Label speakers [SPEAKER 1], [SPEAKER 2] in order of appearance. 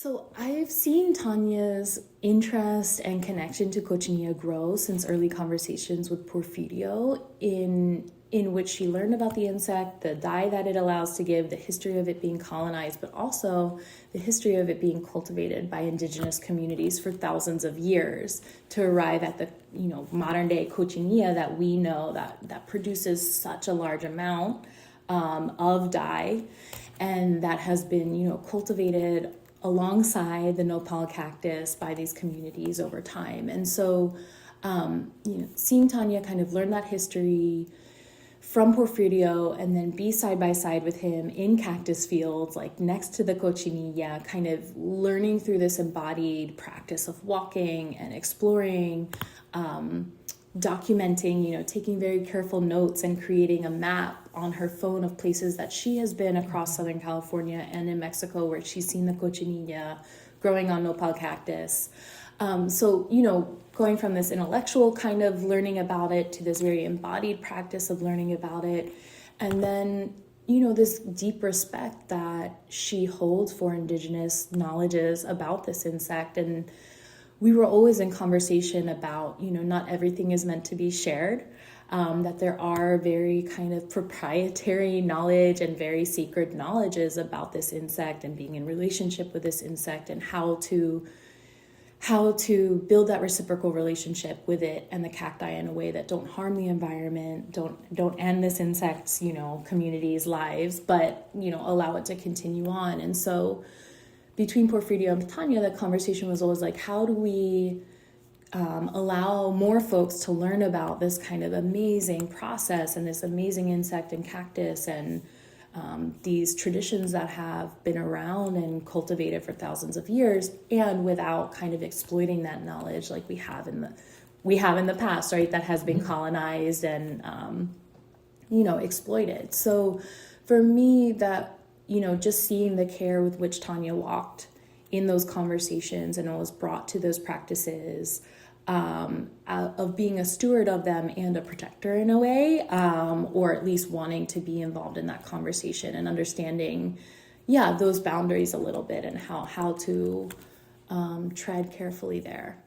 [SPEAKER 1] So I've seen Tanya's interest and connection to cochineal grow since early conversations with Porfirio, in which she learned about the insect, the dye that it allows to give, the history of it being colonized, but also the history of it being cultivated by indigenous communities for thousands of years to arrive at the modern day cochineal that we know that produces such a large amount of dye, and that has been cultivated alongside the nopal cactus by these communities over time. And so seeing Tanya kind of learn that history from Porfirio and then be side by side with him in cactus fields, like next to the cochineal, kind of learning through this embodied practice of walking and exploring, documenting, taking very careful notes and creating a map on her phone of places that she has been across Southern California and in Mexico where she's seen the cochineal growing on nopal cactus. So, going from this intellectual kind of learning about it to this very embodied practice of learning about it. And then, this deep respect that she holds for indigenous knowledges about this insect. And we were always in conversation about, not everything is meant to be shared, that there are very kind of proprietary knowledge and very sacred knowledges about this insect and being in relationship with this insect and how to build that reciprocal relationship with it and the cacti in a way that don't harm the environment, don't end this insect's, community's lives, but, allow it to continue on. And so between Porfirio and Tanya, the conversation was always like, how do we allow more folks to learn about this kind of amazing process and this amazing insect and cactus and these traditions that have been around and cultivated for thousands of years, and without kind of exploiting that knowledge like we have in the past, right? That has been colonized and exploited. So for me, that just seeing the care with which Tanya walked in those conversations and was brought to those practices of being a steward of them and a protector in a way, or at least wanting to be involved in that conversation and understanding, those boundaries a little bit and how to tread carefully there.